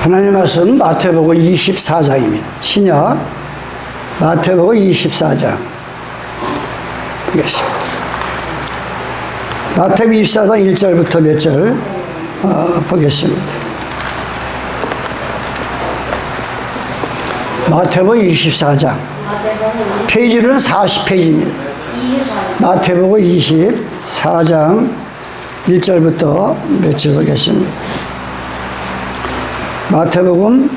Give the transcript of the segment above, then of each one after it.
하나님 말씀 마태복음 24장입니다. 신약 마태복음 24장 보겠습니다. 마태복음 24장 1절부터 몇 절 보겠습니다. 마태복음 24장 페이지는 40페이지입니다. 마태복음 24장 1절부터 몇 절 보겠습니다. 마태복음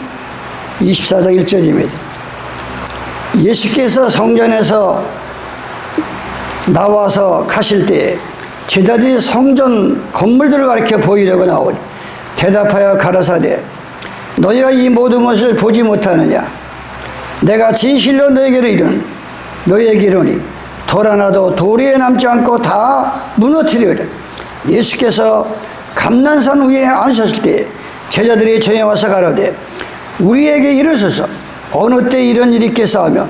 24장 1절입니다. 예수께서 성전에서 나와서 가실 때 제자들이 성전 건물들을 가리켜 보이려고 나오니 대답하여 가라사대 너희가 이 모든 것을 보지 못하느냐. 내가 진실로 너희에게 이르노니 돌 하나도 도리에 남지 않고 다 무너뜨리리라. 예수께서 감난산 위에 앉으셨을 때 제자들이 저에 와서 가로되 우리에게 이르소서 어느 때 이런 일이 있겠사오며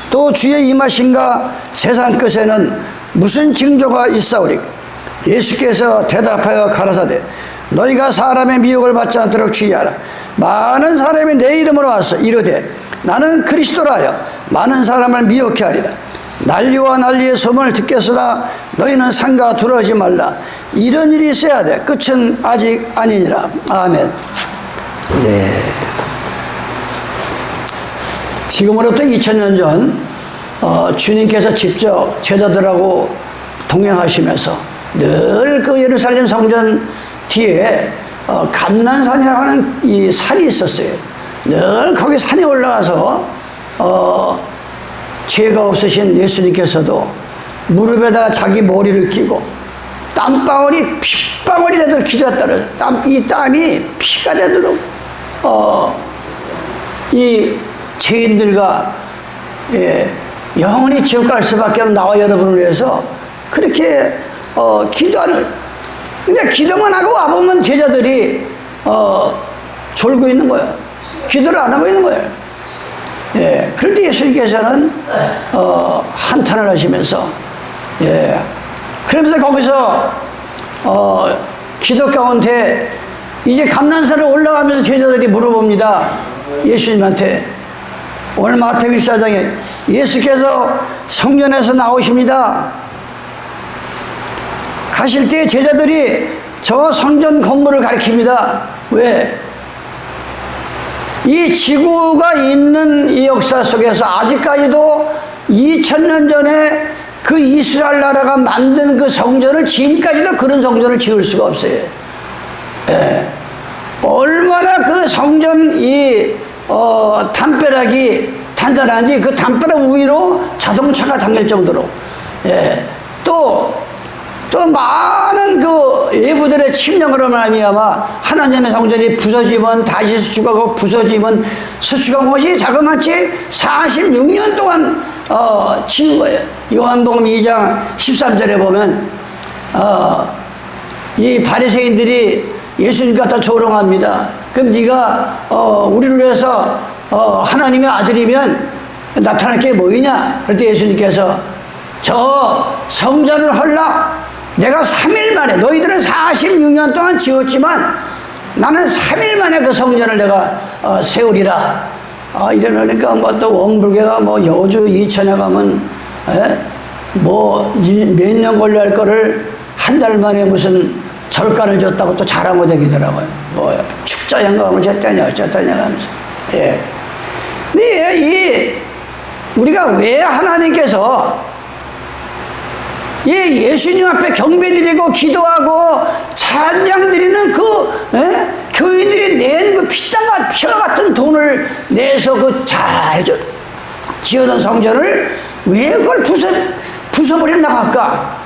또 주의 임하신가 세상 끝에는 무슨 징조가 있사오리까. 예수께서 대답하여 가라사대 너희가 사람의 미혹을 받지 않도록 주의하라. 많은 사람이 내 이름으로 와서 이르되 나는 그리스도라 하여 많은 사람을 미혹해 하리라. 난리와 난리의 소문을 듣겠으나 너희는 상가 두려워하지 말라. 이런 일이 있어야 돼. 끝은 아직 아니니라. 아멘. 예. 지금으로부터 2000년 전 주님께서 직접 제자들하고 동행하시면서 늘 그 예루살렘 성전 뒤에 감난산이라고 하는 이 산이 있었어요. 늘 거기 산에 올라가서 죄가 없으신 예수님께서도 무릎에다 자기 머리를 끼고 땀방울이 핏방울이 되도록 기도했다는 이 땀이 피가 되도록 이 죄인들과 영원히 지옥 갈 수밖에 없는 나와 여러분을 위해서 그렇게 기도하는. 근데 기도만 하고 와보면 제자들이 졸고 있는 거예요. 기도를 안 하고 있는 거예요. 예. 그런데 예수님께서는 한탄을 하시면서 그러면서 거기서 기도 가운데 이제 감난산을 올라가면서 제자들이 물어봅니다. 예수님한테. 오늘 마태복음 24장에 예수께서 성전에서 나오십니다. 가실 때 제자들이 저 성전 건물을 가리킵니다. 왜? 이 지구가 있는 이 역사 속에서 아직까지도 2000년 전에 그 이스라엘 나라가 만든 그 성전을 지금까지도 그런 성전을 지을 수가 없어요. 예. 얼마나 그 성전 이 담벼락이 단단한지 그 담벼락 위로 자동차가 당길 정도로 또 많은 그 예부들의 침략으로 말미암아 하나님의 성전이 부서지면 다시 수축하고 부서지면 수축한 것이 자그마치 46년 동안 지은 거예요. 요한복음 2장 13절에 보면 이 바리새인들이 예수님 갖다 조롱합니다. 그럼 네가 우리를 위해서 하나님의 아들이면 나타날 게 뭐이냐? 그럴 때 예수님께서 저 성전을 헐라 내가 3일 만에 너희들은 46년 동안 지었지만 나는 3일 만에 그 성전을 내가 세우리라. 이러니까 뭐 또 원불교가 뭐 여주 이천에 가면 뭐 몇 년 걸려 할 거를 한 달 만에 무슨 절간을 줬다고 또 자랑을 되기더라고요. 뭐 축자연가 하면 어쩌냐 하면서. 예. 근데 우리가 왜 하나님께서 예수님 앞에 경배드리고 기도하고 찬양드리는 교인들이 낸 그 피땀과 피와 같은 돈을 내서 그 잘 지어놓은 성전을 왜 그걸 부숴버렸나 할까?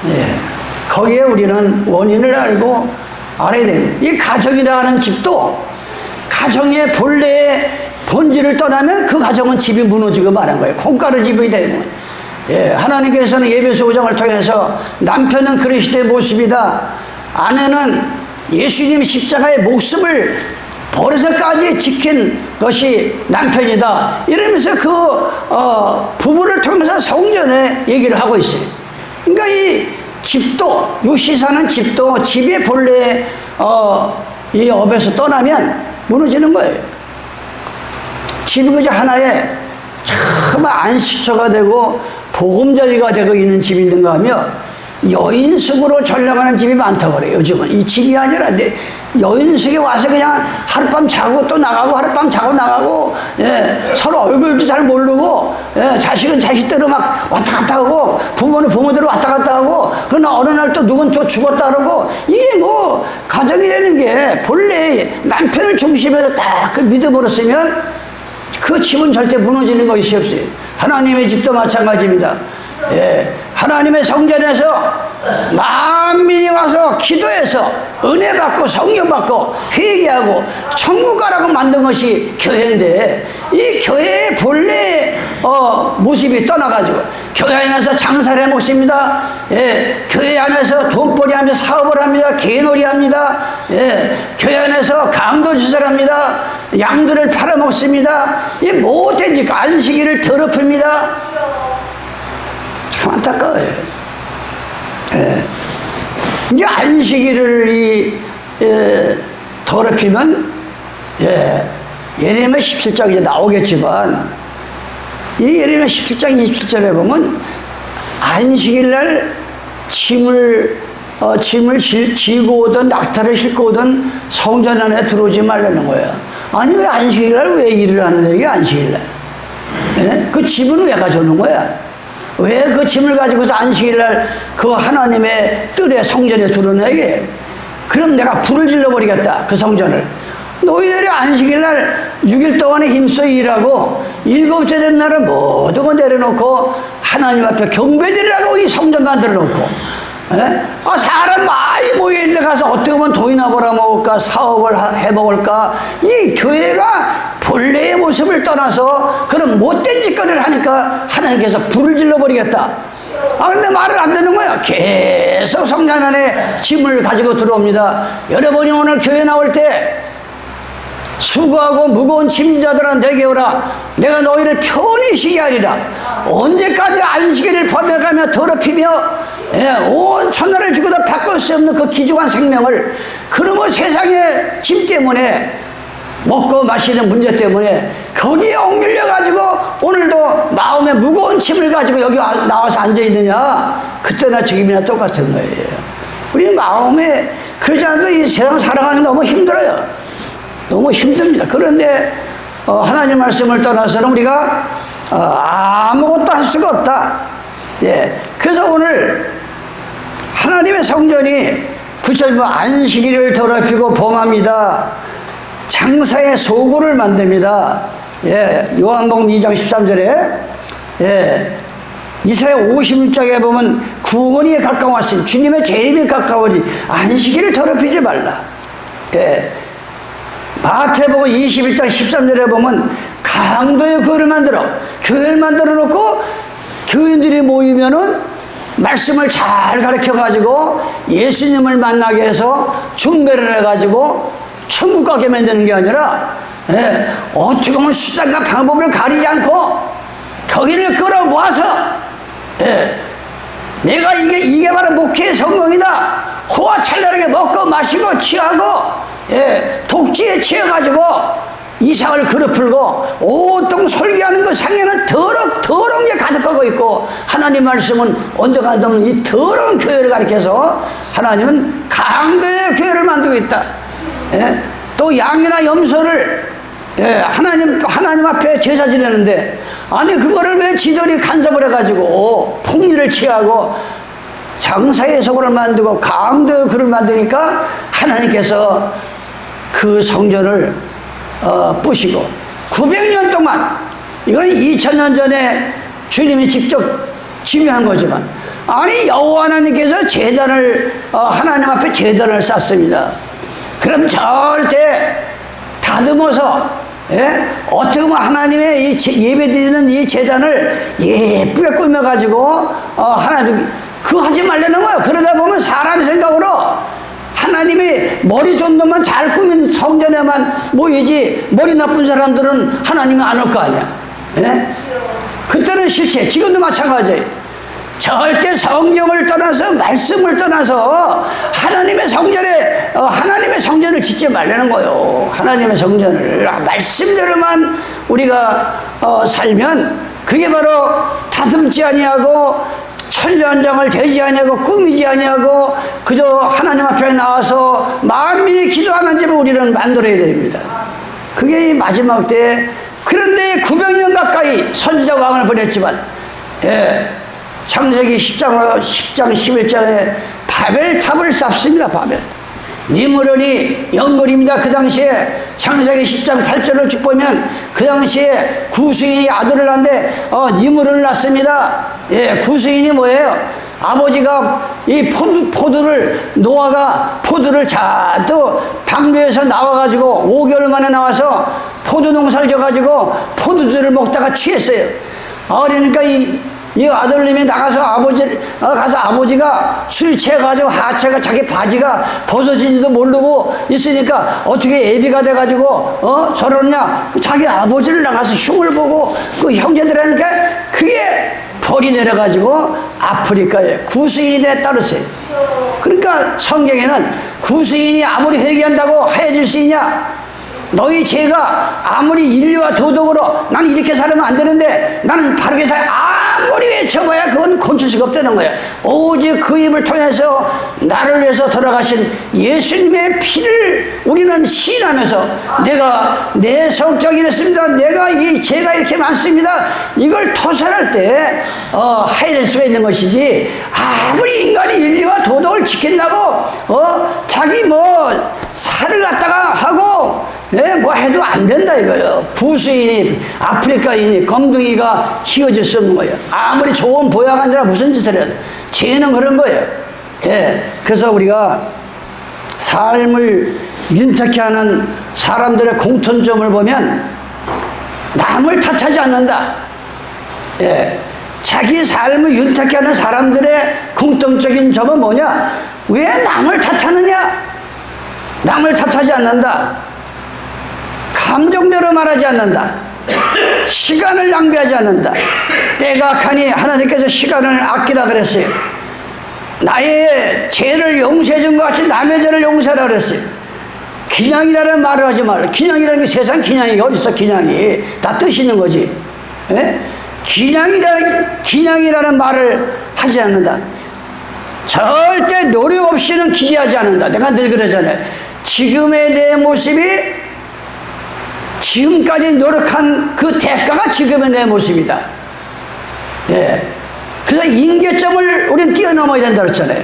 예. 거기에 우리는 원인을 알고 알아야 돼요. 이 가정이라는 집도 가정의 본래의 본질을 떠나면 그 가정은 집이 무너지고 마는 거예요. 콩가루 집이 되면. 하나님께서는 예배소 5장을 통해서 남편은 그리스도의 모습이다. 아내는 예수님 십자가의 목숨을 버려서까지 지킨 것이 남편이다. 이러면서 그 부부를 통해서 성전에 얘기를 하고 있어요. 그러니까 이 집도, 요시 사는 집도 집의 본래 이 업에서 떠나면 무너지는 거예요. 집이 그저 하나에 정말 안식처가 되고 보금자리가 되고 있는 집이 있는가 하며 여인숙으로 전락하는 집이 많다고 그래요. 요즘은 이 집이 아니라 여인숙에 와서 그냥 하룻밤 자고 또 나가고 하룻밤 자고 나가고, 서로 얼굴도 잘 모르고, 자식은 자식대로 막 왔다 갔다 하고 부모는 부모대로 왔다 갔다 하고, 그러나 어느 날 또 누군 또 죽었다 그러고, 이게 뭐 가정이라는 게 본래 남편을 중심에서 딱 그 믿음으로 쓰면 그 집은 절대 무너지는 것이 없어요. 하나님의 집도 마찬가지입니다. 하나님의 성전에서 만민이 와서 기도해서 은혜 받고 성령 받고 회개하고 천국 가라고 만든 것이 교회인데, 이 교회의 본래 모습이 떠나가지고 교회 안에서 장사를 해 먹습니다. 교회 안에서 돈벌이 하면서 사업을 합니다. 개놀이 합니다. 교회 안에서 강도짓을 합니다. 양들을 팔아먹습니다. 이 못된 짓 안식일을 더럽힙니다. 참 안타까워요. 이제 안식일을 더럽히면, 예레미야 17장 이제 나오겠지만, 이 예레미야 17장 27절에 보면 안식일 날 짐을 지고 오든 낙타를 싣고 오든 성전 안에 들어오지 말라는 거예요. 아니, 왜 안식일 날 왜 일을 하는데, 이게 안식일 날? 그 짐은 왜 가져오는 거야? 왜 그 짐을 가지고서 안식일날 그 하나님의 뜰에 성전에 들어오냐 이게? 그럼 내가 불을 질러버리겠다, 그 성전을. 너희들이 안식일날 6일 동안에 힘써 일하고 7째 된 날은 모든 거 내려놓고 하나님 앞에 경배드리라고 이 성전 만들어 놓고, 사람 많이 모여있는데 가서 어떻게 보면 돈이나 벌어먹을까, 사업을 해먹을까. 이 교회가 본래의 모습을 떠나서 그런 못된 짓거리를 하니까 하나님께서 불을 질러버리겠다. 근데 말을 안 듣는 거야. 계속 성전 안에 짐을 가지고 들어옵니다. 여러분이 오늘 교회 나올 때 수고하고 무거운 짐자들아 내게 오라. 내가 너희를 편히 쉬게 하리라. 언제까지 안식일을 범해가며 더럽히며 온 천하를 주고도 바꿀 수 없는 그 귀중한 생명을, 그러면 세상의 짐 때문에, 먹고 마시는 문제 때문에 거기에 얽밀려 가지고 오늘도 마음에 무거운 짐을 가지고 여기 나와서 앉아 있느냐? 그때나 지금이나 똑같은 거예요. 우리 마음에 그러지 않아도 이 세상 살아가는 게 너무 힘들어요. 너무 힘듭니다. 그런데 하나님 말씀을 떠나서는 우리가 아무것도 할 수가 없다. 그래서 오늘 하나님의 성전이 구절로 안식일을 더럽히고 범합니다. 장사의 소굴을 만듭니다. 요한복음 2장 13절에 이사야 56장에 보면 구원이 가까웠으니 주님의 재림이 가까우니 안식일을 더럽히지 말라. 마태복음 21장 13절에 보면 강도의 교회를 만들어 놓고 교인들이 모이면은 말씀을 잘 가르쳐 가지고 예수님을 만나게 해서 중매를 해 가지고 천국 가게 만드는 게 아니라, 어떻게 보면 수단과 방법을 가리지 않고 교인을 끌어모아서, 내가 이게 바로 목회의 성공이다. 호화찬란하게 먹고 마시고 취하고, 독지에 취해가지고 이상을 그릇풀고 온통 설교하는 그 상에는 더러운 게 가득하고 있고, 하나님 말씀은 언제가도 없는 이 더러운 교회를 가리켜서 하나님은 강도의 교회를 만들고 있다. 또 양이나 염소를 하나님 앞에 제사 지내는데, 아니 그거를 왜 지들이 간섭을 해가지고 폭리를 취하고 장사의 소굴을 만들고 강도의 글을 만드니까 하나님께서 그 성전을 부시고 900년 동안, 이건 2000년 전에 주님이 직접 지명한 거지만, 아니 여호와 하나님께서 제단을 하나님 앞에 제단을 쌓습니다. 그럼 절대 다듬어서, 어떻게 보면 하나님의 이 예배드리는 이 제단을 예쁘게 꾸며가지고 하나님 그거 하지 말라는 거야. 그러다 보면 사람 생각으로 하나님이 머리 좋은 놈만 잘 꾸민 성전에만 모이지, 머리 나쁜 사람들은 하나님이 안 올 거 아니야. 그때는 실체, 지금도 마찬가지예요. 절대 성경을 떠나서 말씀을 떠나서 하나님의 성전을 짓지 말라는 거예요. 하나님의 성전을 말씀대로만 우리가 살면 그게 바로 다듬지 아니하고 천년장을 되지 아니하고 꾸미지 아니하고 그저 하나님 앞에 나와서 만민이 기도하는 집을 우리는 만들어야 됩니다. 그게 이 마지막 때에. 그런데 900년 가까이 선지자 왕을 보냈지만 창세기 10장 11장에 바벨탑을 쌓습니다. 바벨. 니므론이 연골입니다. 그 당시에 창세기 10장 8절을 쭉 보면 그 당시에 구스인이 아들을 낳는데 니므론을 낳습니다. 구스인이 뭐예요? 아버지가 이 포도를 노아가 포도를 잔뜩 방배에서 나와가지고 5개월 만에 나와서 포도 농사를 져가지고 포도주를 먹다가 취했어요. 그러니까 이 아들님이 나가서 아버지가 술 취해가지고 하체가 자기 바지가 벗어진지도 모르고 있으니까 어떻게 애비가 돼가지고 저러냐 자기 아버지를 나가서 흉을 보고 그 형제들하니까 그게 벌이 내려가지고 아프리카에 구스인에 따르세요. 그러니까 성경에는 구스인이 아무리 회개한다고 하얘질 수 있냐? 너희 죄가 아무리 인류와 도덕으로 나는 이렇게 살면 안 되는데 나는 바르게 아무리 외쳐봐야 그건 고칠 수가 없다는 거예요. 오직 그 입을 통해서 나를 위해서 돌아가신 예수님의 피를 우리는 시인하면서 내가 내 성격이 이렇습니다. 내가 이 죄가 이렇게 많습니다. 이걸 토설할 때 하해질 수가 있는 것이지 아무리 인간이 인류와 도덕을 지킨다고 자기 살을 갖다가 하고 뭐 해도 안 된다 이거예요. 구스인이 아프리카인이 검둥이가 휘어질 수 없는 거예요. 아무리 좋은 보양하느라 무슨 짓을 해도 죄는 그런 거예요. 그래서 우리가 삶을 윤택케 하는 사람들의 공통점을 보면 남을 탓하지 않는다. 자기 삶을 윤택케 하는 사람들의 공통적인 점은 뭐냐? 왜 남을 탓하느냐? 남을 탓하지 않는다. 감정대로 말하지 않는다. 시간을 낭비하지 않는다. 때가 가니 하나님께서 시간을 아끼라 그랬어요. 나의 죄를 용서해 준 것 같이 남의 죄를 용서하라 그랬어요. 기냥이라는 말을 하지 말라. 기냥이라는 게 세상 기냥이 어딨어. 기냥이 다 뜻 있는 거지. 기냥이라는 말을 하지 않는다. 절대 노력 없이는 기대하지 않는다. 내가 늘 그러잖아요. 지금의 내 모습이 지금까지 노력한 그 대가가 지금의 내 모습이다. 그래서 인계점을 우리는 뛰어넘어야 된다 그랬잖아요.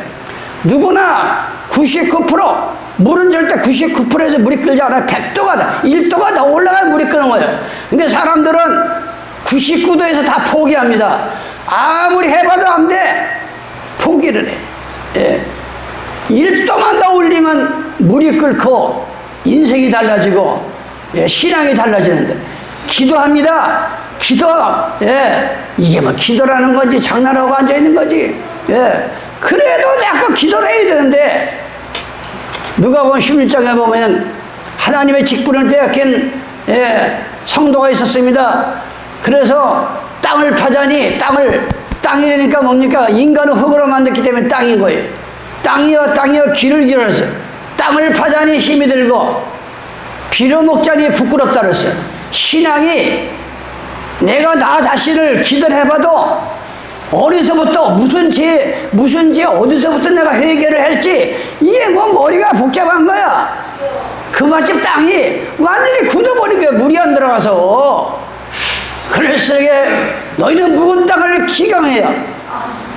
누구나 99% 물은 절대 99%에서 물이 끓지 않아요. 100도가 1도가 더 올라가야 물이 끓는 거예요. 근데 사람들은 99도에서 다 포기합니다. 아무리 해봐도 안 돼. 포기를 해. 1도만 더 올리면 물이 끓고 인생이 달라지고 신앙이 달라지는데 기도합니다. 기도. 이게 뭐 기도라는 건지 장난하고 앉아있는 거지. 그래도 자꾸 기도를 해야 되는데 누가복음 11장에 보면 하나님의 직분을 빼앗긴 성도가 있었습니다. 그래서 땅을 파자니 땅이라니까 뭡니까? 인간은 흙으로 만들기 때문에 땅인 거예요. 땅이여 길을 길어서 땅을 파자니 힘이 들고 빌어먹자니 부끄럽다 그랬어요. 신앙이 내가 나 자신을 기도를 해봐도 어디서부터 무슨 죄 어디서부터 내가 회개를 할지 이게 뭐 머리가 복잡한 거야. 그 맛집 땅이 완전히 굳어버린 거야. 물이 안 들어가서. 그래서 너희는 묵은 땅을 기경해야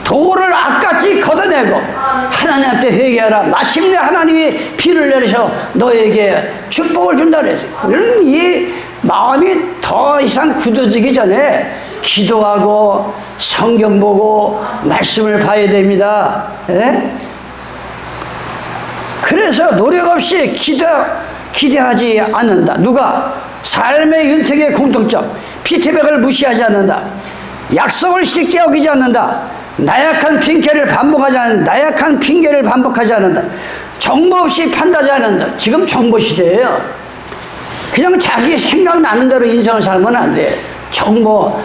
돌을 악같이 걷어내고 하나님 앞에 회개하라. 마침내 하나님이 비를 내리셔 너에게 축복을 준다 그랬어요. 그러면 이 마음이 더 이상 굳어지기 전에 기도하고 성경 보고 말씀을 봐야 됩니다. 그래서 노력 없이 기대하지 않는다. 누가? 삶의 윤택의 공통점. 피드백을 무시하지 않는다. 약속을 쉽게 어기지 않는다. 나약한 핑계를 반복하지 않는다. 정보 없이 판단하지 않는다. 지금 정보 시대예요. 그냥 자기 생각나는 대로 인생을 살면 안 돼. 정보,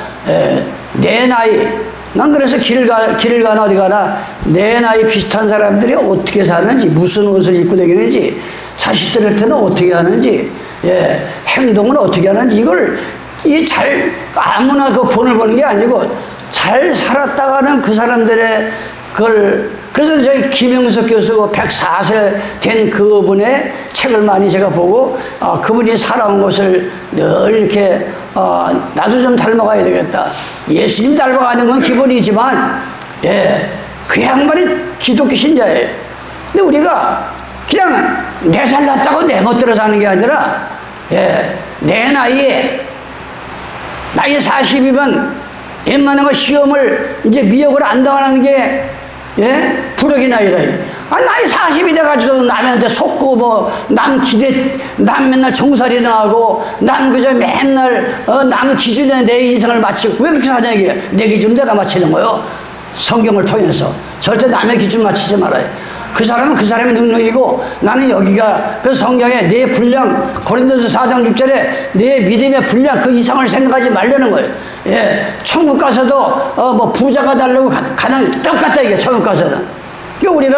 내 나이, 난 그래서 길을 가나 어디 가나 내 나이 비슷한 사람들이 어떻게 사는지, 무슨 옷을 입고 다니는지, 자식들한테는 어떻게 하는지, 예, 행동은 어떻게 하는지, 이걸 아무나 그 본을 보는 게 아니고 잘 살았다가는 그 사람들의 그래서 저희 김영석 교수 104세 된 그분의 책을 많이 제가 보고, 그분이 살아온 것을 늘 이렇게, 나도 좀 닮아가야 되겠다. 예수님 닮아가는 건 기본이지만, 예, 그 양반이 기독교 신자예요. 근데 우리가 그냥 내 잘났다고 내 멋대로 사는 게 아니라, 예, 내 나이 40이면 웬만한 시험을 이제 미역을 안 당하는 게, 예? 부력이 나이다. 나이 40이 돼가지고 남한테 속고 남 맨날 종살이나 하고, 남 그저 맨날, 남 기준에 내 인생을 마치고, 왜 그렇게 사냐, 이게. 내 기준 내가 마치는 거요. 성경을 통해서. 절대 남의 기준 맞추지 말아요. 그 사람은 그 사람의 능력이고, 나는 여기가, 그 성경에 내 분량, 고린도서 4장 6절에 내 믿음의 분량, 그 이상을 생각하지 말라는 거예요. 예, 천국 가서도 부자가 달라고 가는 똑같다, 이게. 천국 가서는. 그러니까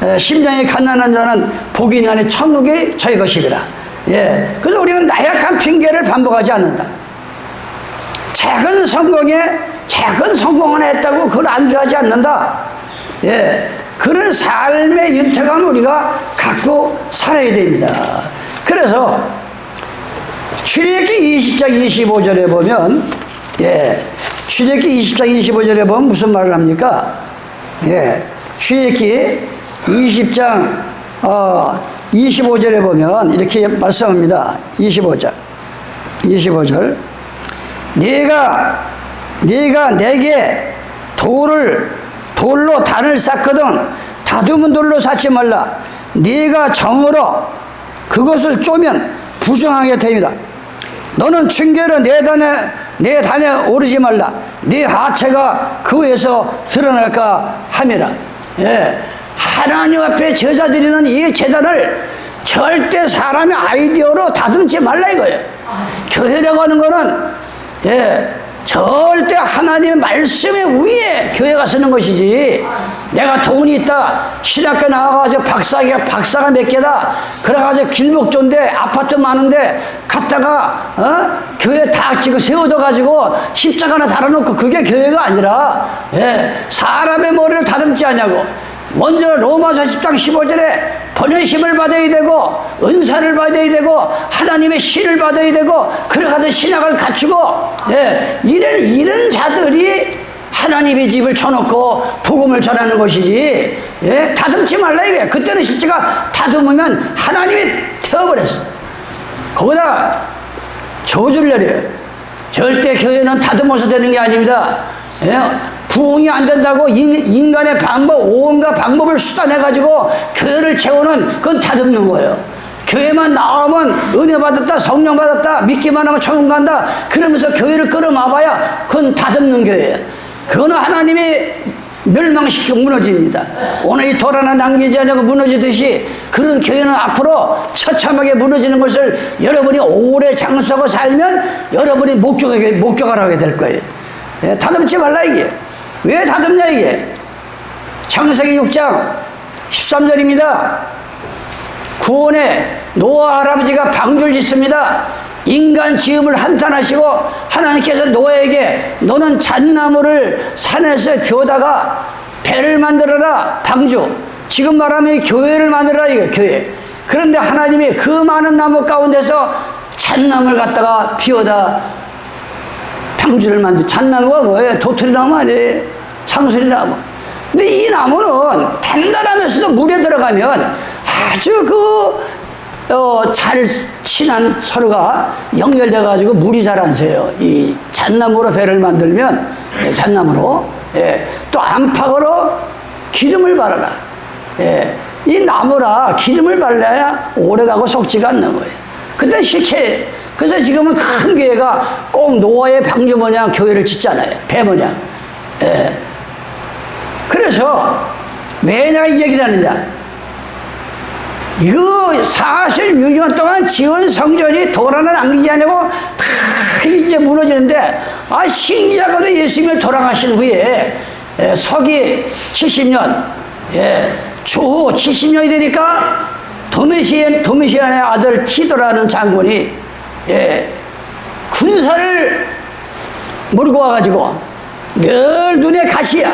우리는 심령이 가난한 자는 복이 있나니 천국이 저희 것이라. 예, 그래서 우리는 나약한 핑계를 반복하지 않는다. 작은 성공을 했다고 그걸 안주하지 않는다. 예, 그런 삶의 윤택함을 우리가 갖고 살아야 됩니다. 그래서 출애굽기 20장 25절에 보면, 예, 출애굽기 20장 25절에 보면 무슨 말을 합니까? 예, 출애굽기 20장 25절에 보면 이렇게 말씀합니다. 25절 네가 내게 돌로 단을 쌓거든 다듬은 돌로 쌓지 말라. 네가 정으로 그것을 쪼면 부정하게 됩니다. 너는 층계로 내 단에 오르지 말라. 네 하체가 그 위에서 드러날까 함이라. 예, 하나님 앞에 제사 드리는 이 제단을 절대 사람의 아이디어로 다듬지 말라 이거예요. 교회라고 하는 거는, 예, 절대 하나님의 말씀의 위에 교회가 서는 것이지, 내가 돈이 있다, 신학교 나와가지고 박사가 몇 개다, 그래가지고 길목조인데 아파트 많은데 갔다가 교회 다 지금 세워둬가지고 십자가 하나 달아놓고, 그게 교회가 아니라, 예, 사람의 머리를 다듬지 않냐고. 먼저 로마서 10장 15절에 번외심을 받아야 되고, 은사를 받아야 되고, 하나님의 신을 받아야 되고, 그래가지고 신학을 갖추고, 예, 이런 자들이 하나님의 집을 쳐놓고 복음을 전하는 것이지, 예, 다듬지 말라 이거야. 그때는 실제가 다듬으면 하나님이 태워버렸어. 거기다 저주를 내려요. 절대 교회는 다듬어서 되는 게 아닙니다. 예? 부흥이 안 된다고 인간의 온갖 방법을 수단해가지고 교회를 채우는, 그건 다듬는 거예요. 교회만 나오면 은혜 받았다, 성령 받았다, 믿기만 하면 천국 간다, 그러면서 교회를 끌어마봐야 그건 다듬는 교회예요. 그거는 하나님이 멸망시키고 무너집니다. 오늘 이 돌 하나 남기지 않고 무너지듯이, 그런 교회는 앞으로 처참하게 무너지는 것을 여러분이 오래 장수하고 살면 여러분이 목격을 하게 될 거예요. 예, 다듬지 말라 이게. 왜 다듬냐 이게. 창세기 6장 13절입니다. 구원에 노아 할아버지가 방주를 짓습니다. 인간 지음을 한탄하시고 하나님께서 노아에게 너는 잣나무를 산에서 겨다가 배를 만들어라, 방주. 지금 말하면 교회를 만들어라 이거, 교회. 그런데 하나님이 그 많은 나무 가운데서 잣나무를 갖다가 피워다 방주를 만들. 잣나무가 뭐예요? 도토리나무 아니에요? 상수리나무. 근데 이 나무는 단단하면서도 물에 들어가면 아주 잘 친한 서로가 연결돼가지고 물이 잘 안 새요. 이 잣나무로 배를 만들면, 잣나무로, 예, 또 안팎으로 기름을 바르라. 예, 이 나무라 기름을 발라야 오래가고 속지가 않는 거예요. 근데 실제, 그래서 지금은 큰 교회가 꼭 노아의 방주 모양 교회를 짓잖아요. 배 모양. 예. 그래서 왜 내가 이 얘기를 하느냐. 이거 46년 동안 지은 성전이 돌 하나 남기지 않고 다 이제 무너지는데, 신기하게도 예수님이 돌아가신 후에 서기 70년, 추후 70년이 되니까 도미시안의 아들 티도라는 장군이 군사를 몰고 와가지고 늘 눈에 가시야.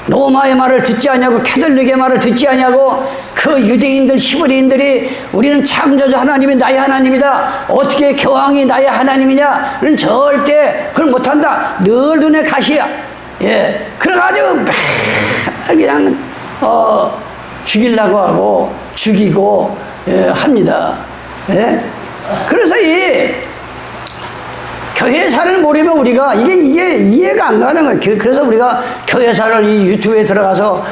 로마의 말을 듣지 않냐고, 캐톨릭의 말을 듣지 않냐고, 그 유대인들 히브리인들이 우리는 창조주 하나님이 나의 하나님이다, 어떻게 교황이 나의 하나님이냐는 절대 그걸 못한다. 늘 눈에 가시야. 그래가지고 그냥 죽이려고 하고 죽이고 합니다. 그래서 이 교회사를 모르면 우리가 이게 이해가 안 가는 거예요. 그래서 우리가 교회사를 이 유튜브에 들어가서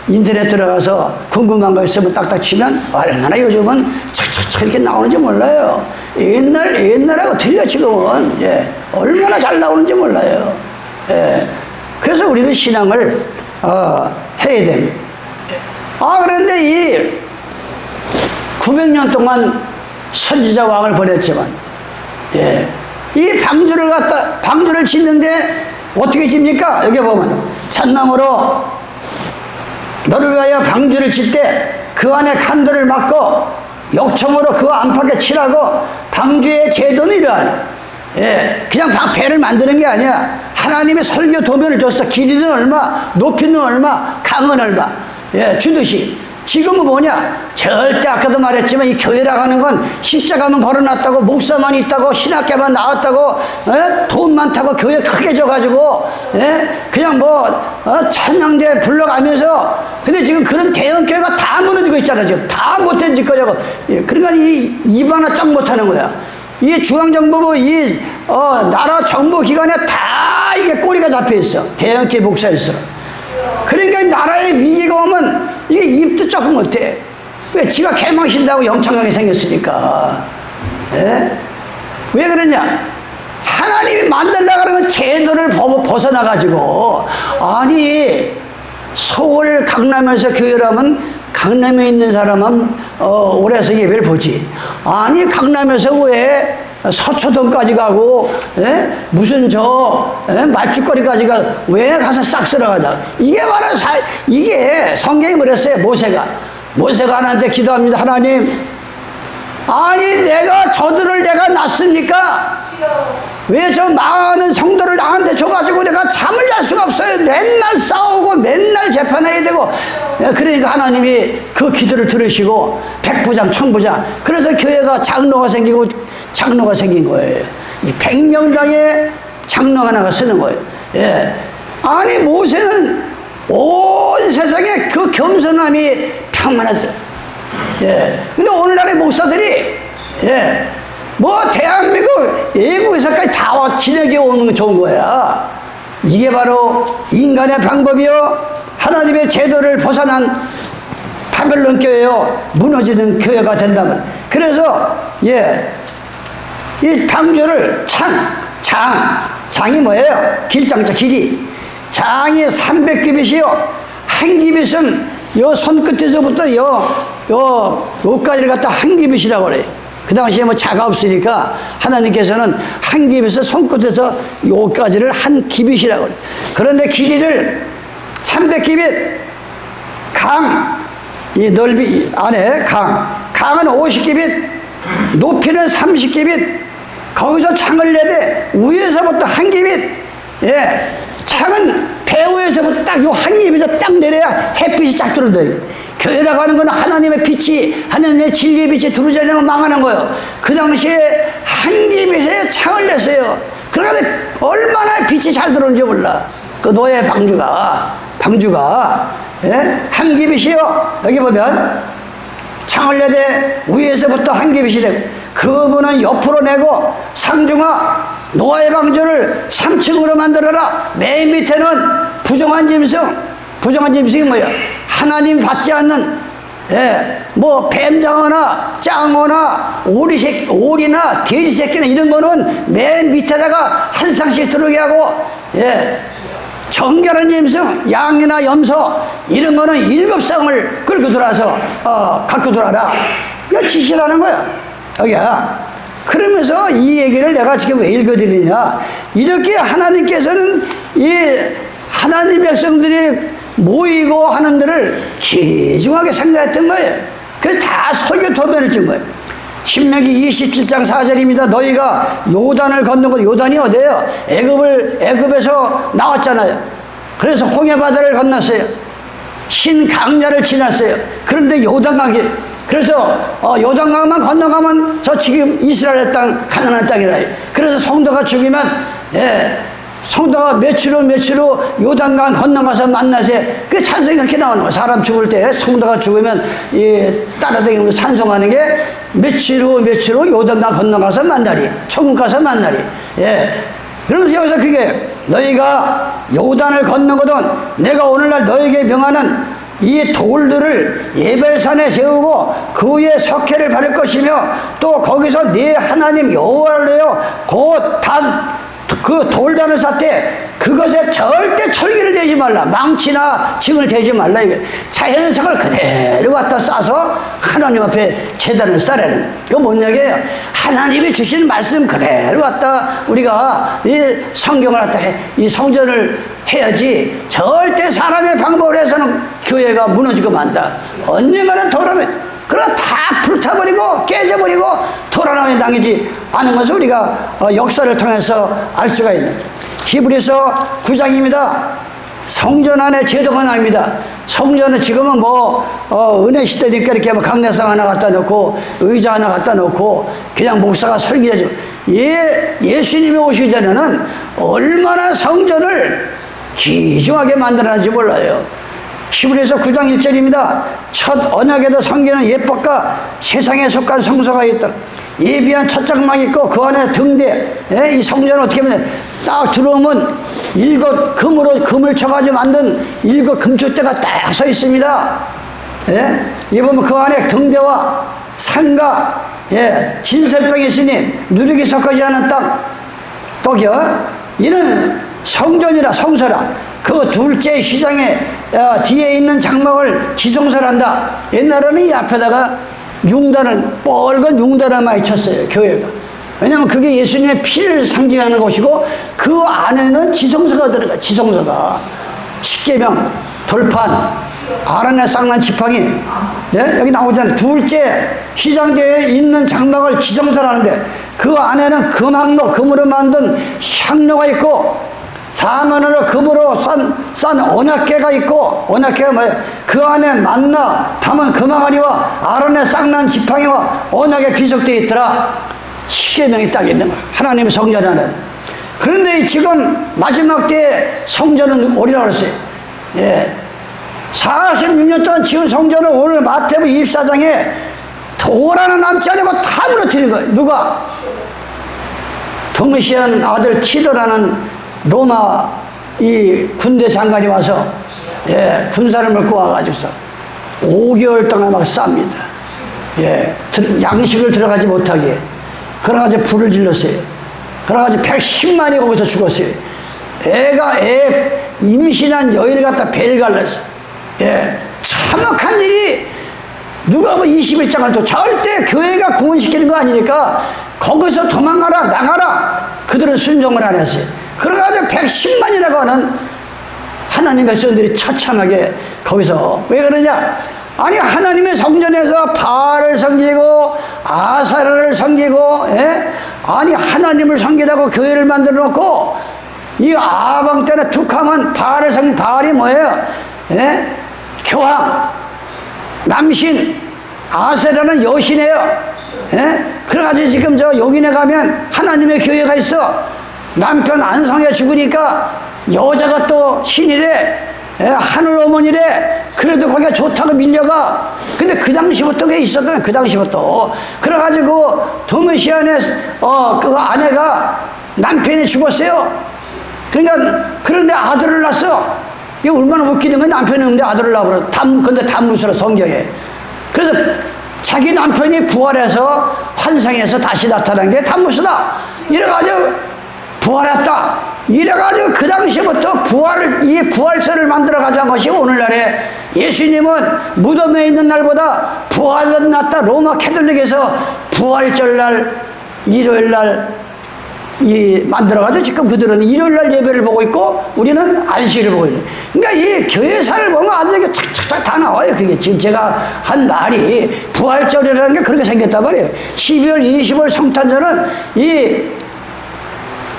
인터넷 들어가서 궁금한 거 있으면 딱딱 치면 얼마나 요즘은 촥촥촥 이렇게 나오는지 몰라요. 옛날하고 틀려 지금은. 얼마나 잘 나오는지 몰라요. 그래서 우리는 신앙을 해야 됩니다. 그런데 이 900년 동안 선지자 왕을 보냈지만 이 방주를 짓는데 어떻게 짓니까? 여기 보면 잣나무로 너를 위하여 방주를 짓 때 그 안에 칸들을 막고 역청으로 그 안팎에 칠하고 방주의 제도는 이러하니 그냥 배를 만드는 게 아니야. 하나님의 설교 도면을 줬어. 길이는 얼마, 높이는 얼마, 강은 얼마 주듯이. 지금은 뭐냐? 절대 아까도 말했지만 이 교회라고 하는 건 십자가만 걸어놨다고, 목사만 있다고, 신학교만 나왔다고, 돈 많다고 교회 크게 져가지고 그냥 찬양대 불러가면서. 근데 지금 그런 대형 교회가 다 무너지고 있잖아. 지금 다 못된 짓 거냐고. 그러니까 입 하나 쫙 못하는 거야. 이 중앙정부부 나라 정보기관에 다 이게 꼬리가 잡혀있어. 대형 교회 목사일수록. 그러니까 나라의 위기가 오면 이게 입도 조금 못해. 왜? 지가 개망신다고 영창하게 생겼으니까. 왜 그러냐? 하나님이 만들려고 하는 제도를 벗어나가지고, 아니, 서울 강남에서 교회를 하면 강남에 있는 사람은 올해서 예배를 보지. 아니, 강남에서 왜 서초동까지 가고 무슨 말죽거리까지 가, 왜 가서 싹 쓸어가다. 이게 바로 이게 성경이 그랬어요. 모세가 하나님한테 기도합니다. 하나님, 아니 내가 저들을 내가 낳습니까? 왜 저 많은 성도를 나한테 줘가지고 내가 잠을 잘 수가 없어요. 맨날 싸우고 맨날 재판해야 되고. 그러니까 하나님이 그 기도를 들으시고 백부장 천부장, 그래서 교회가 장로가 생긴 거예요. 이 100명당에 장로 하나가 쓰는 거예요. 아니 모세는 온 세상에 그 겸손함이 평안하죠. 근데 오늘날의 목사들이 대한민국 외국에서까지 다 지내게 오는 건 좋은 거야. 이게 바로 인간의 방법이요, 하나님의 제도를 벗어난 바벨론 교회요, 무너지는 교회가 된다면. 그래서 이 방주를 장이 뭐예요? 길장자 길이. 장이 300규빗이요. 한 규빗은 요 손끝에서부터 요까지를 갖다 한 규빗이라고 그래요. 그 당시에 자가 없으니까 하나님께서는 한 규빗에서 손끝에서 요까지를 한 규빗이라고 그래요. 그런데 길이를 300규빗, 이 넓이 안에 강은 50규빗, 높이는 30규빗, 거기서 창을 내되 위에서부터 한 규빗, 창은 배후에서부터 딱 요 한 규빗에서 딱 내려야 햇빛이 쫙 들어온다. 교회라고 하는 건 하나님의 빛이, 하나님의 진리의 빛이 들어오지 않으면 망하는 거예요. 그 당시에 한 규빗에 창을 냈어요. 그러니까 얼마나 빛이 잘 들어오는지 몰라. 그 노예 방주가 한 규빗이요. 여기 보면 창을 내되 위에서부터 한 규빗이 되고, 그분은 옆으로 내고 상중하 노아의 방주를 3층으로 만들어라. 맨 밑에는 부정한 짐승이 뭐야? 하나님 받지 않는 뱀장어나 짱어나 오리나 돼지 새끼나 이런 거는 맨 밑에다가 한 쌍씩 들어오게 하고, 정결한 짐승, 양이나 염소 이런 거는 7쌍을 끌고 들어와서 갖고 들어와라. 이거 지시라는 거야. 여기야. 그러면서 이 얘기를 내가 지금 왜 읽어드리냐. 이렇게 하나님께서는 이 하나님 백성들이 모이고 하는 데를 귀중하게 생각했던 거예요. 그래서 다 설교 도면을 준 거예요. 신명기 27장 4절입니다. 너희가 요단을 건넌 것, 요단이 어디예요? 애굽에서 나왔잖아요. 그래서 홍해바다를 건넜어요. 신강야를 지났어요. 그런데 요단강이, 그래서 요단강만 건너가면 저 지금 이스라엘 땅, 가나안 땅이라 해요. 그래서 성도가 죽으면, 성도가 며칠 후 요단강 건너가서 만나세요. 그 찬송이 그렇게 나오는 거예요. 사람 죽을 때 성도가 죽으면 따라다니면서 찬송하는 게 며칠 후 요단강 건너가서 만나리, 천국 가서 만나리. 그러면서 여기서 그게 너희가 요단을 건너거든 내가 오늘날 너에게 명하는 이 돌들을 예벨산에 세우고 그 위에 석회를 바를 것이며 또 거기서 네 하나님 여호와를 내어 곧 그 돌단을 쌓되 그것에 절대 철기를 대지 말라. 망치나 징을 대지 말라. 이게 자연석을 그대로 갖다 싸서 하나님 앞에 제단을 쌓으라는, 그거 뭔 얘기예요? 하나님이 주신 말씀 그대로 갖다 우리가 이 성경을 갖다 이 성전을 해야지, 절대 사람의 방법을 해서는 교회가 무너지고 만다. 언젠가는 돌아오면, 그러나 다 불타버리고 깨져버리고 돌아나오는 당이지 않은 것을 우리가 역사를 통해서 알 수가 있는 히브리서 9장입니다. 성전 안에 제도가 나옵니다. 성전은 지금은 은혜 시대니까 이렇게 강대상 하나 갖다 놓고 의자 하나 갖다 놓고 그냥 목사가 설교하죠. 예수님이 오시기 전에는 얼마나 성전을 귀중하게 만들었는지 몰라요. 히브리서 9장 1절입니다. 첫 언약에도 성기는 예법과 세상에 속한 성소가 있다. 예비한 첫 장막이 있고 그 안에 등대, 이 성전은 어떻게 보면 딱 들어오면 금을 쳐가지고 만든 7 금축대가 딱 서 있습니다. 이 보면 그 안에 등대와 상가, 진설병이 있으니 누룩이 섞이지 않은 떡이요. 이는 성전이라, 성소라. 그 둘째 시장에 뒤에 있는 장막을 지성설한다. 옛날에는 이 앞에다가 뻘건 융단을 많이 쳤어요, 교회가. 왜냐하면 그게 예수님의 피를 상징하는 것이고 그 안에는 지성소가 들어가. 지성소가 십계명, 돌판, 아란의 쌍난 지팡이, 여기 나오잖아요. 둘째 시장대에 있는 장막을 지성설하는데 그 안에는 금항로, 금으로 만든 향로가 있고 사면으로 금으로 싼 언약궤가 있고, 언약궤가 뭐예요? 그 안에 만나 담은 금항아리와 아론의 쌍난 지팡이와 언약에 비석되어 있더라. 십계명이 딱 있는 거야, 하나님의 성전 안에. 그런데 지금 마지막 때에 성전은 오리라고 그랬어요. 46년 동안 지은 성전을 오늘 마태복음 24장에 돌 하나 남지 않고 다 무너뜨린 거예요. 누가? 도미시안 아들 티도라는 로마 이 군대 장관이 와서 군사를 먹고 와가지고서 5개월 동안 막 쌉니다. 양식을 들어가지 못하게. 그래가지고 불을 질렀어요. 그래가지고 110만이 거기서 죽었어요. 임신한 여인을 갖다 배를 갈랐어. 참혹한 일이, 누가 21장을 또 절대 교회가 구원시키는 거 아니니까 거기서 도망가라, 나가라. 그들은 순종을 안 했어요. 그래가지고 110만이라고 하는 하나님 백성들이 처참하게 거기서, 왜 그러냐? 아니, 하나님의 성전에서 바알을 섬기고 아사라를 섬기고, 아니, 하나님을 섬기라고 교회를 만들어 놓고 이 아방 때는 툭하면 바알을 섬기, 바알이 뭐예요? 교황, 남신, 아세라는 여신이에요. 그래가지고 지금 저 용인에 가면 하나님의 교회가 있어. 남편 안성에 죽으니까 여자가 또 신이래, 하늘 어머니래. 그래도 거기가 좋다고 밀려가. 근데 그 당시부터 그게 있었던, 그 당시부터. 그래가지고 도미시안의 그 아내가 남편이 죽었어요. 그러니까 그런데 아들을 낳았어. 이게 얼마나 웃기는 거야. 남편이 없는데 아들을 낳아버려. 근데 단무스러, 성경에. 그래서 자기 남편이 부활해서 환상에서 다시 나타난 게 단무스다. 이래가지고 부활했다. 이래가지고 그 당시부터 이 부활절을 만들어 가져간 것이 오늘날에, 예수님은 무덤에 있는 날보다 부활은 낫다. 로마 캐톨릭에서 부활절날 일요일 날 만들어가지고 지금 그들은 일요일 날 예배를 보고 있고 우리는 안식일을 보고 있는. 그러니까 이 교회사를 보면 아주 이게 착착착 다 나와요. 그게 지금 제가 한 말이 부활절이라는 게 그렇게 생겼단 말이에요. 12월 20일 성탄절은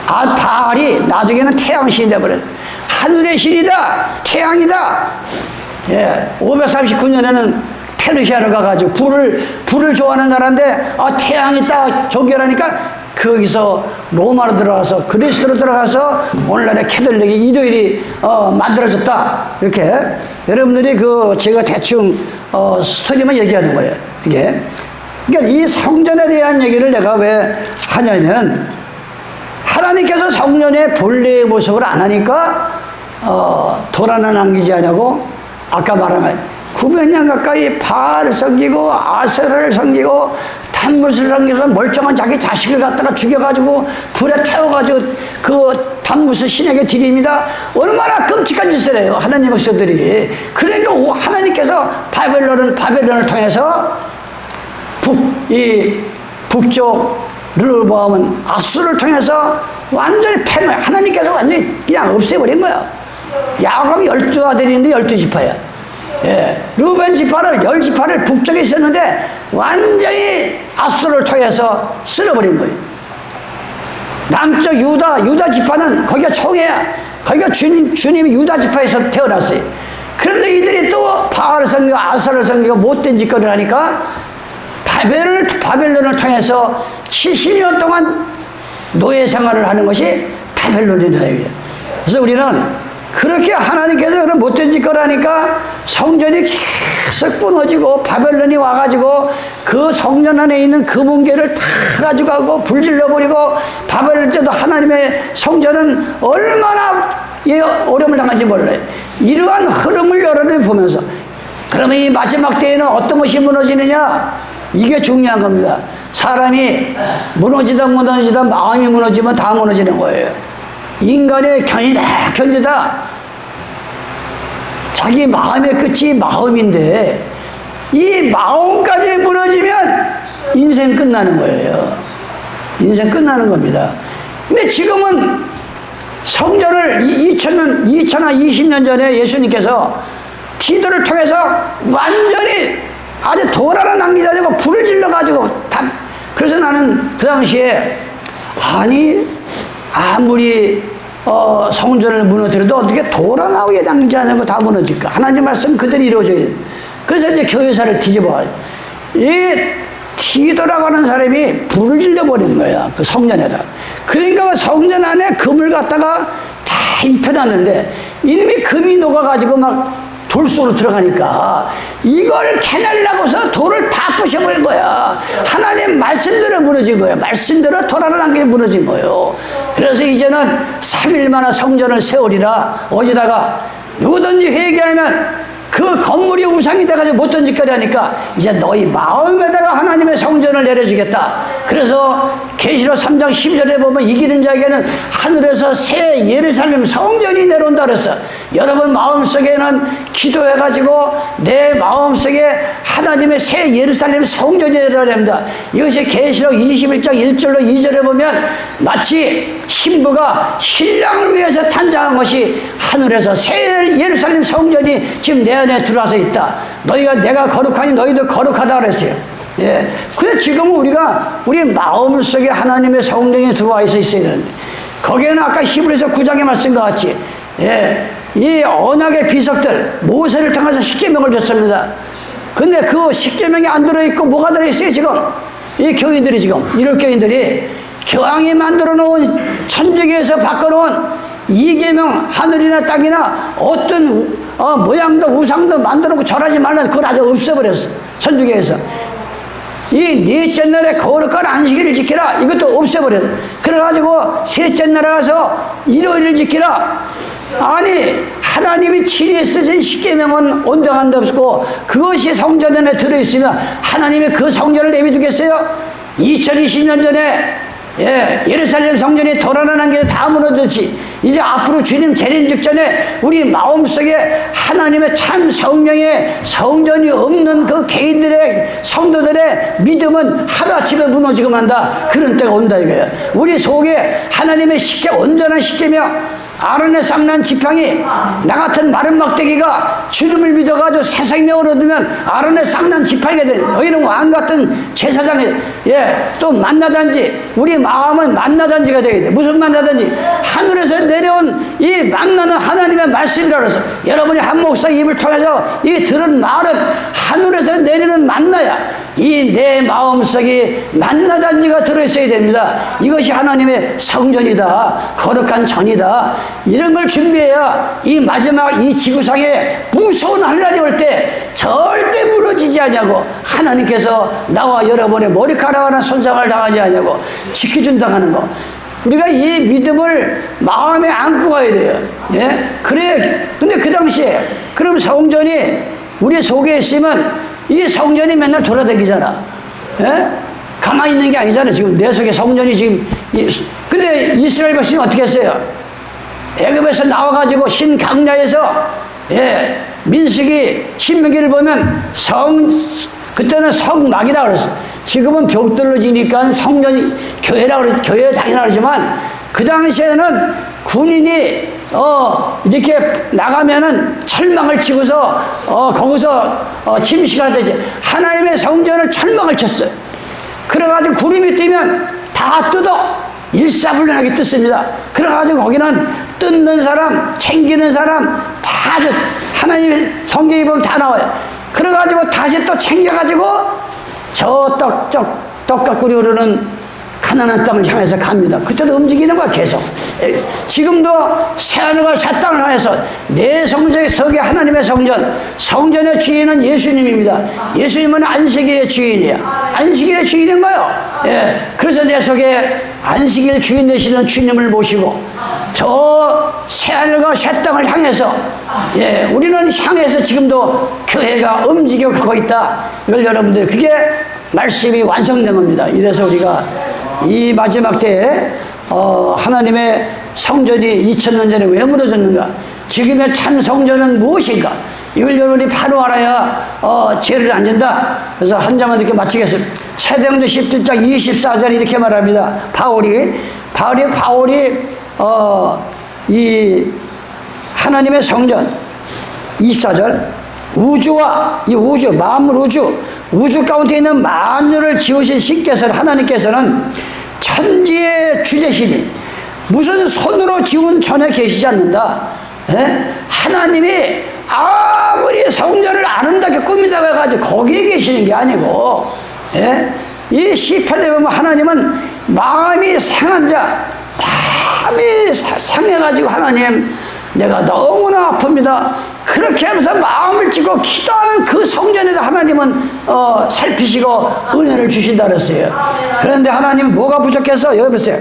바알이 나중에는 태양신이 되어버려요. 하늘의 신이다, 태양이다. 539년에는 페르시아를 가가지고 불을 좋아하는 나라인데 태양이 딱 존경하니까 거기서 로마로 들어가서 그리스도로 들어가서 오늘날의 캐톨릭이 일요일이 만들어졌다. 이렇게 여러분들이 제가 대충 스토리만 얘기하는 거예요. 이게 그러니까 이 성전에 대한 얘기를 내가 왜 하냐면 하나님께서 성전의 본래의 모습을 안 하니까 도라는 남기지 않냐고 아까 말한 900년 가까이 바알을 섬기고 아세라를 섬기고 단무스를 섬겨서 멀쩡한 자기 자식을 갖다가 죽여가지고 불에 태워가지고 그 단무스 신에게 드립니다. 얼마나 끔찍한 짓을 해요 하나님 백성들이. 그러니까 하나님께서 바벨론을 통해서 북쪽 르호보암은 아수를 통해서 완전히 하나님께서 완전히 그냥 없애버린 거야. 야곱이 12아들인데 12지파야. 르우벤 지파를 10지파를 북쪽에 있었는데 완전히 아수를 통해서 쓸어버린 거예요. 남쪽 유다 지파는 거기가 총회야. 거기가 주님이 유다 지파에서 태어났어요. 그런데 이들이 또 바알을 섬기고 아사를 섬기고 못된 짓거리를 하니까 바벨론을 통해서 70년 동안 노예 생활을 하는 것이 바벨론이다. 그래서 우리는 그렇게 하나님께서 그런 못된 짓거리 하니까 성전이 계속 무너지고 바벨론이 와가지고 그 성전 안에 있는 금은계를 다 가져가고 불질러버리고 바벨론 때도 하나님의 성전은 얼마나 어려움을 당한지 몰라요. 이러한 흐름을 여러분이 보면서 그러면 이 마지막 때에는 어떤 것이 무너지느냐? 이게 중요한 겁니다. 사람이 무너지다 마음이 무너지면 다 무너지는 거예요. 인간의 견디다 자기 마음의 끝이 마음인데 이 마음까지 무너지면 인생 끝나는 거예요. 인생 끝나는 겁니다. 근데 지금은 성전을 2020년 전에 예수님께서 티도를 통해서 완전히 아주 도라를 남기지 않고 불을 질러가지고 그래서 나는 그 당시에 아무리 성전을 무너뜨려도 어떻게 도라 나오게 남기지 않으면 다 무너질까? 하나님 말씀 그대로 이루어져야 돼. 그래서 이제 교회사를 뒤집어. 이 티도라고 하는 사람이 불을 질러버린 거야. 그 성전에다. 그러니까 성전 안에 금을 갖다가 다 입혀놨는데 이놈이 금이 녹아가지고 막 돌 속으로 들어가니까 이걸 캐내려고서 돌을 다 부셔버린 거야. 하나님 말씀대로 무너진 거예요. 말씀대로 도라를 남기게 무너진 거예요. 그래서 이제는 3일만에 성전을 세우리라. 어디다가 누구든지 회개하면 그 건물이 우상이 돼가지고 못된 짓거리 하니까 이제 너희 마음에다가 하나님의 성전을 내려주겠다. 그래서 계시록 3장 10절에 보면 이기는 자에게는 하늘에서 새 예루살렘 성전이 내려온다 그랬어. 여러분 마음속에는 기도해가지고 내 마음속에 하나님의 새 예루살렘 성전이 내려야 됩니다. 이것이 계시록 21장 1절로 2절에 보면 마치 신부가 신랑을 위해서 탄장한 것이 하늘에서 새 예루살렘 성전이 지금 내 안에 들어와서 있다. 내가 거룩하니 너희도 거룩하다 그랬어요. 그래서 지금 우리 마음속에 하나님의 성전이 들어와 있어야 되는데 거기에는 아까 히브리서 9장의 말씀과 같이 이 언약의 비석들 모세를 통해서 십계명을 줬습니다. 근데 그 십계명이 안 들어있고 뭐가 들어있어요 지금? 이 교인들이 지금 이럴 교인들이 교황이 만들어 놓은 천주교에서 바꿔놓은 이계명 하늘이나 땅이나 어떤 모양도 우상도 만들어 놓고 절하지 말라는 그걸 아주 없애버렸어. 천주교에서 이 넷째 날에 거룩한 안식일을 지키라 이것도 없애버렸어. 그래가지고 셋째 날에 가서 일요일을 지키라. 아니 하나님이 7일에 쓰신 십계명은 온당한 데 없고 그것이 성전 안에 들어있으면 하나님이 그 성전을 내비두겠어요? 2020년 전에 예루살렘 성전이 도라는 게 다 무너졌지. 이제 앞으로 주님 재림 직전에 우리 마음속에 하나님의 참 성령의 성전이 없는 그 개인들의 성도들의 믿음은 하루아침에 무너지고 만다. 그런 때가 온다 이거예요. 우리 속에 하나님의 식혜, 온전한 식혜며 아론의 쌍난 지팡이, 나 같은 마른 막대기가 주님을 믿어가지고 새 생명을 얻으면 아론의 쌍난 지팡이가 돼. 너희는 왕 같은 제사장에, 또 만나단지, 우리 마음은 만나단지가 되게 돼. 무슨 만나단지? 하늘에서 내려온 이 만나는 하나님의 말씀이라고 해서 여러분이 한 목사 입을 통해서 이 들은 말은 하늘에서 내리는 만나야. 이 내 마음속에 만나단지가 들어있어야 됩니다. 이것이 하나님의 성전이다. 거룩한 전이다. 이런 걸 준비해야 이 마지막 이 지구상에 무서운 환란이 올 때 절대 무너지지 않냐고, 하나님께서 나와 여러분의 머리카락 하나 손상을 당하지 않냐고 지켜준다는 거. 우리가 이 믿음을 마음에 안고 가야 돼요. 예? 그래. 근데 그 당시에 그럼 성전이 우리 속에 있으면 이 성전이 맨날 돌아다니잖아. 예? 가만히 있는 게 아니잖아. 지금 내 속에 성전이 지금. 근데 이스라엘 백성이 어떻게 했어요? 애굽에서 나와가지고 신강야에서, 민수기 신명기를 보면 그때는 성막이라 그랬어. 지금은 벽돌로 지니까 성전이 교회 당연하 그러지만 그 당시에는 군인이 이렇게 나가면은 철망을 치고서 거기서 침식할 때 하나님의 성전을 철망을 쳤어요. 그래가지고 구름이 뜨면 다 뜯어 일사불란하게 뜯습니다. 그래가지고 거기는 뜯는 사람, 챙기는 사람 다 하나님의 성경에 보면 다 나와요. 그래가지고 다시 또 챙겨가지고 저 떡가꾸리 흐르는 가나안 땅을 향해서 갑니다. 그때도 움직이는 거야 계속. 지금도 새하늘과 새 땅을 향해서 내 성전에 하나님의 성전의 주인은 예수님입니다. 예수님은 안식일의 주인이야. 안식일의 주인인 거예요. 그래서 내 속에 안식일 주인 되시는 주님을 모시고 저 새하늘과 새 땅을 향해서, 우리는 향해서 지금도 교회가 움직여 가고 있다. 이걸 여러분들, 그게 말씀이 완성된 겁니다. 이래서 우리가 이 마지막 때에 하나님의 성전이 2000년 전에 왜 무너졌는가, 지금의 참 성전은 무엇인가, 이걸 여러분이 바로 알아야 죄를 안 진다. 그래서 한 장만 이렇게 마치겠습니다. 사도행전 17장 24절 이렇게 말합니다. 바울이 이 하나님의 성전 24절, 이 우주 만물 우주 가운데 있는 만유를 지으신 신께서는, 하나님께서는 천지의 주제시니 무슨 손으로 지은 전에 계시지 않는다. 하나님이 아무리 성전을 아름답게 꾸민다고 해가지고 거기에 계시는 게 아니고, 이 시편에 보면 하나님은 마음이 상한 자, 마음이 상해가지고 하나님 내가 너무나 아픕니다. 그렇게 하면서 마음을 찌고 기도하는 그 성전에도 하나님은 살피시고 은혜를 주신다 그랬어요. 그런데 하나님은 뭐가 부족해서, 여기 보세요.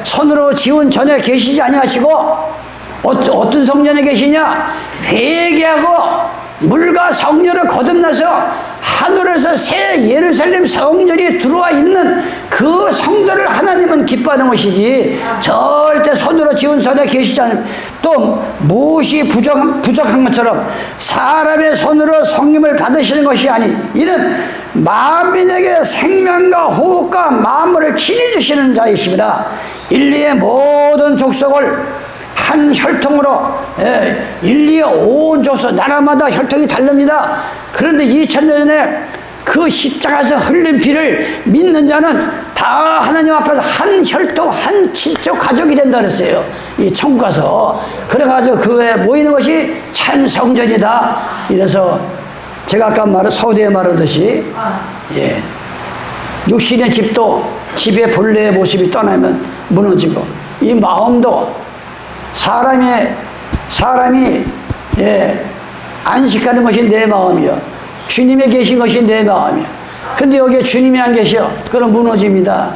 손으로 지은 전에 계시지 아니하시고 어떤 성전에 계시냐? 회개하고 물과 성령을 거듭나서 하늘에서 새 예루살렘 성전이 들어와 있는 그 성도를 하나님은 기뻐하는 것이지 절대 손으로 지은 전에 계시지 않습니다. 또 무엇이 부족한 것처럼 사람의 손으로 성김을 받으시는 것이 아닌 이는 만민에게 생명과 호흡과 만물을 친히 주시는 자이십니다. 인류의 모든 족속을 한 혈통으로, 인류의 온 족속 나라마다 혈통이 다릅니다. 그런데 2000년 전에 그 십자가에서 흘린 피를 믿는 자는 다 하나님 앞에서 한 혈통, 한 친족 가족이 된다 그랬어요. 이 천국 가서. 그래가지고 그에 모이는 것이 참 성전이다. 이래서 제가 아까 서두에 말하듯이, 육신의 집도 집의 본래의 모습이 떠나면 무너지고, 이 마음도 사람이 안식하는 것이 내 마음이요, 주님이 계신 것이 내 마음이요. 근데 여기에 주님이 안 계셔. 그럼 무너집니다.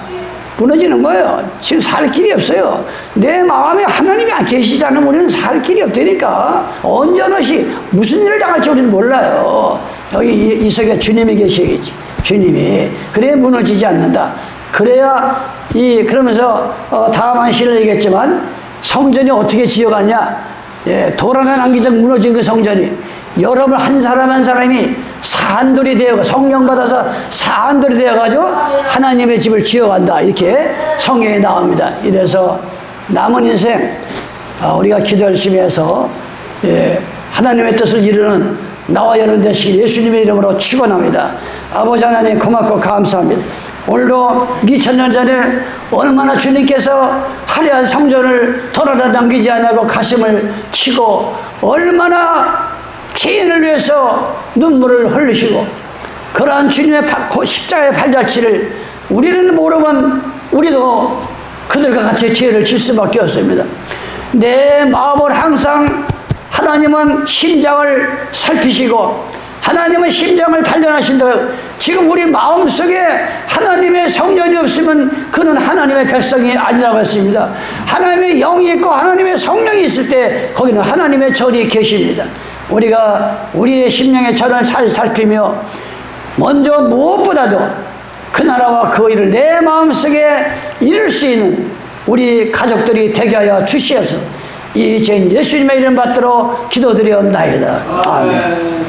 무너지는 거예요. 지금 살 길이 없어요. 내 마음에 하나님이 안 계시지 않으면 우리는 살 길이 없다니까. 언제든지 무슨 일을 당할지 우리는 몰라요. 여기 이 속에 주님이 계시겠지. 주님이. 그래야 무너지지 않는다. 그래야 그러면서 다음 한 시를 얘기했지만 성전이 어떻게 지어갔냐? 예, 돌 하나 남기지 무너진 그 성전이 여러분 한 사람 한 사람이 사안돌이 되어 성령 받아서 사안돌이 되어가지고 하나님의 집을 지어간다 이렇게 성경에 나옵니다. 이래서 남은 인생 우리가 기도 열심히 해서 하나님의 뜻을 이루는 나와 여러분 되시길 예수님의 이름으로 축원합니다. 아버지 하나님 고맙고 감사합니다. 오늘도 2000년 전에 얼마나 주님께서 화려한 성전을 돌아다 남기지 않고 가슴을 치고 얼마나 죄인을 위해서 눈물을 흘리시고 그러한 주님의 십자가의 발자취를 우리는 모르건 우리도 그들과 같이 죄를 질 수밖에 없습니다. 내 마음을 항상 하나님은 심장을 살피시고 하나님은 심장을 단련하신다. 지금 우리 마음속에 하나님의 성령이 없으면 그는 하나님의 백성이 아니라고 했습니다. 하나님의 영이 있고 하나님의 성령이 있을 때 거기는 하나님의 전이 계십니다. 우리가 우리의 심령의 전을 잘 살피며 먼저 무엇보다도 그 나라와 그 일을 내 마음속에 이룰 수 있는 우리 가족들이 되게 하여 주시옵소서. 이 죄인 예수님의 이름 받들어 기도드리옵나이다. 아멘.